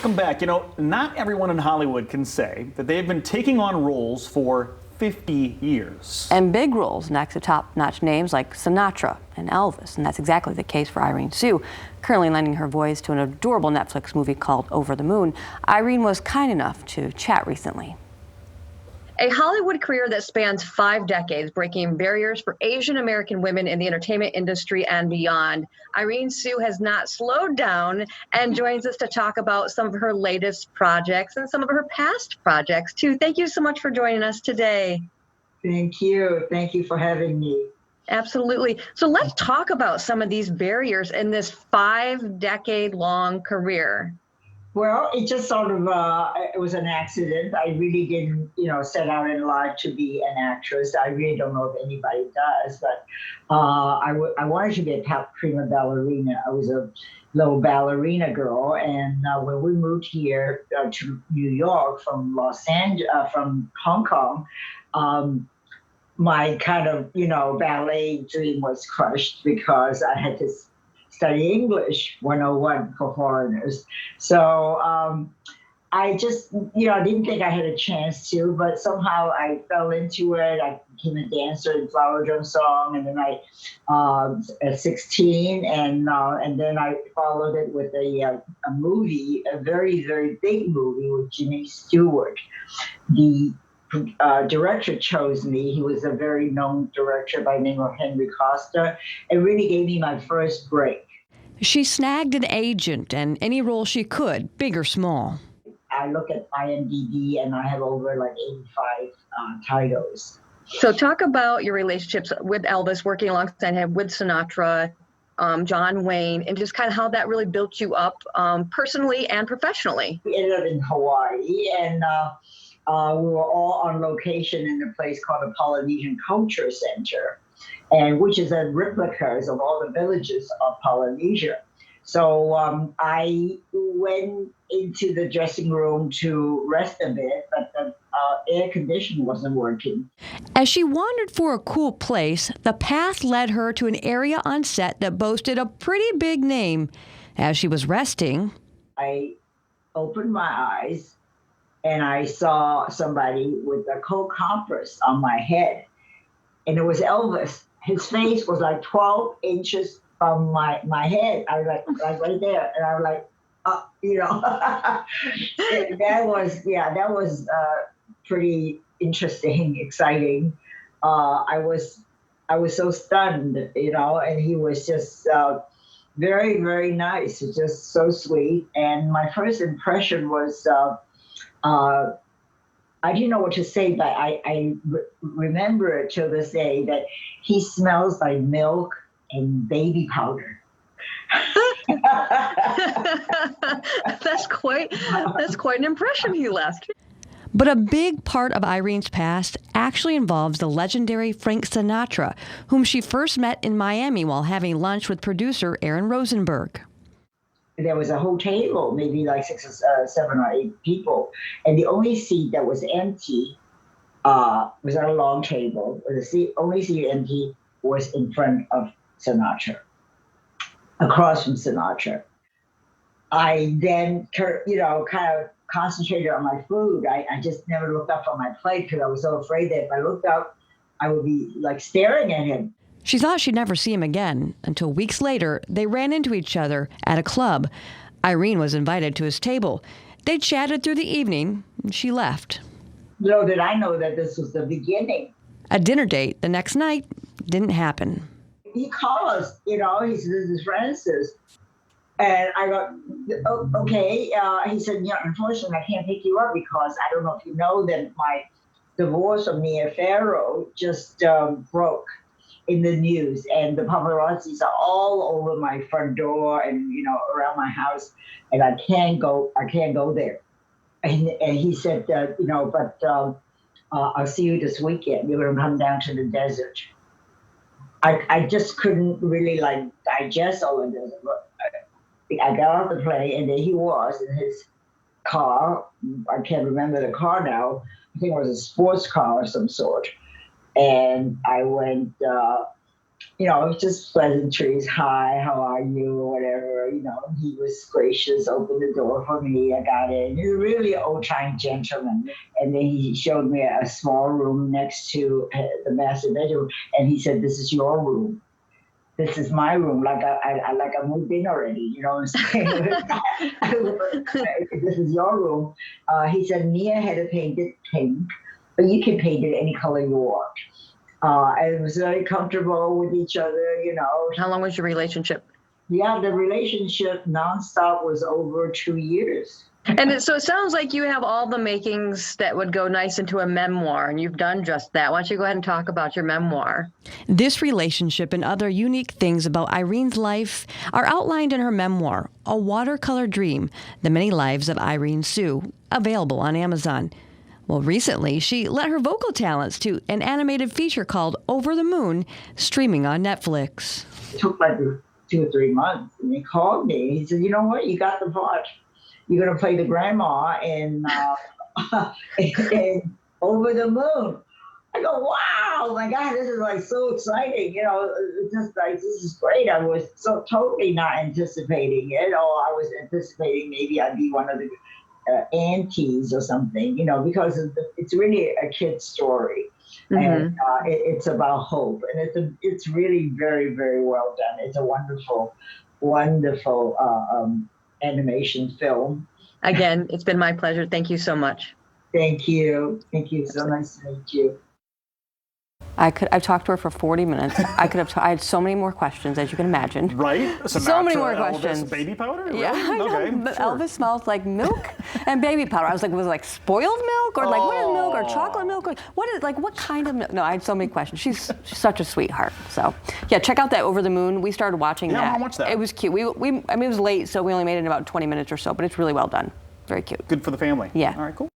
welcome back. You know, not everyone in Hollywood can say that they've been taking on roles for 50 years. And big roles next to top-notch names like Sinatra and Elvis. And that's exactly the case for Irene Tsu, currently lending her voice to an adorable Netflix movie called Over the Moon. Irene was kind enough to chat recently. A Hollywood career that spans 5 decades, breaking barriers for Asian American women in the entertainment industry and beyond. Irene Tsu has not slowed down and joins us to talk about some of her latest projects and some of her past projects too. Thank you so much for joining us today. Thank you. Thank you for having me. Absolutely. So let's talk about some of these barriers in this 5-decade-long career. Well, it just sort of, it was an accident. I really didn't, set out in life to be an actress. I really don't know if anybody does, but I wanted to be a prima ballerina. I was a little ballerina girl. And when we moved here to New York from from Hong Kong, my kind of, ballet dream was crushed because I had to study English 101 for foreigners. So I just, I didn't think I had a chance to, but somehow I fell into it. I became a dancer in Flower Drum Song, and then at 16, and then I followed it with a movie, a very, very big movie with Jimmy Stewart. The director chose me. He was a very known director by the name of Henry Costa. It really gave me my first break. She snagged an agent and any role she could, big or small. I look at IMDb and I have over like 85 titles. So talk about your relationships with Elvis, working alongside him, with Sinatra, John Wayne, and just kind of how that really built you up personally and professionally. We ended up in Hawaii, and we were all on location in a place called the Polynesian Culture Center, and which is a replicas of all the villages of Polynesia. So I went into the dressing room to rest a bit, but the air conditioning wasn't working. As she wandered for a cool place, the path led her to an area on set that boasted a pretty big name. As she was resting, I opened my eyes and I saw somebody with a cold compress on my head, and it was Elvis. His face was like 12 inches from my head. I was like right there, and I was like, that was pretty interesting, exciting. I was so stunned, and he was just very, very nice, just so sweet. And my first impression was, I didn't know what to say, but I remember it till this day that he smells like milk and baby powder. That's quite an impression he left. But a big part of Irene's past actually involves the legendary Frank Sinatra, whom she first met in Miami while having lunch with producer Aaron Rosenberg. There was a whole table, maybe like 6 or 7 or 8 people, and the only seat that was empty was at a long table. The only seat empty was in front of Sinatra, across from Sinatra. I then, kind of concentrated on my food. I just never looked up on my plate because I was so afraid that if I looked up, I would be like staring at him. She thought she'd never see him again until weeks later they ran into each other at a club. Irene was invited to his table. They chatted through the evening, and she left. Little did I know that this was the beginning. A dinner date the next night didn't happen. He called us, he said, "This is Francis." And I go, "Oh, okay." He said, "Unfortunately, I can't pick you up because I don't know if you know that my divorce from Mia Farrow just broke in the news, and the paparazzis are all over my front door and around my house, and I can't go there." And he said, "But I'll see you this weekend. You're gonna come down to the desert." I just couldn't really digest all of this. I got off the plane, and there he was in his car. I can't remember the car now. I think it was a sports car of some sort. And I went, you know, just pleasantries. Hi, how are you? Or whatever. You know, he was gracious, opened the door for me. I got in. He's a really old-time gentleman. And then he showed me a small room next to the master bedroom, and he said, "This is your room. This is my room." Like I moved in already. You know what I'm saying? This is your room. He said, "Mia had to paint it pink, but you can paint it any color you want." And it was very comfortable with each other, you know. How long was your relationship? Yeah, the relationship nonstop was over 2 years. And so it sounds like you have all the makings that would go nice into a memoir, and you've done just that. Why don't you go ahead and talk about your memoir? This relationship and other unique things about Irene's life are outlined in her memoir, A Watercolor Dream, The Many Lives of Irene Tsu, available on Amazon. Well, recently, she lent her vocal talents to an animated feature called Over the Moon, streaming on Netflix. It took like 2 or 3 months, and he called me. He said, "You know what? You got the part. You're going to play the grandma in Over the Moon." I go, "Wow, my God, this is like so exciting." You know, it's just like, this is great. I was so totally not anticipating it. Or I was anticipating maybe I'd be one of the aunties or something, you know, because it's really a kid's story. And it's about hope, and it's really very, very well done. It's a wonderful, wonderful animation film. Again, it's been my pleasure. Thank you so much. Thank you. Thank you. So nice to meet you. I've talked to her for 40 minutes. I had so many more questions, as you can imagine. Right? So many more Elvis, questions. baby powder? Yeah, Really? I know. Okay, But sure. Elvis smells like milk and baby powder. I was like spoiled milk, or like what is milk, or chocolate milk, or what kind of milk? No, I had so many questions. She's such a sweetheart. So yeah, check out that Over the Moon. We started watching that. I wanna watch that. It was cute. I mean, it was late, so we only made it in about 20 minutes or so, but it's really well done. Very cute. Good for the family. Yeah. All right, cool.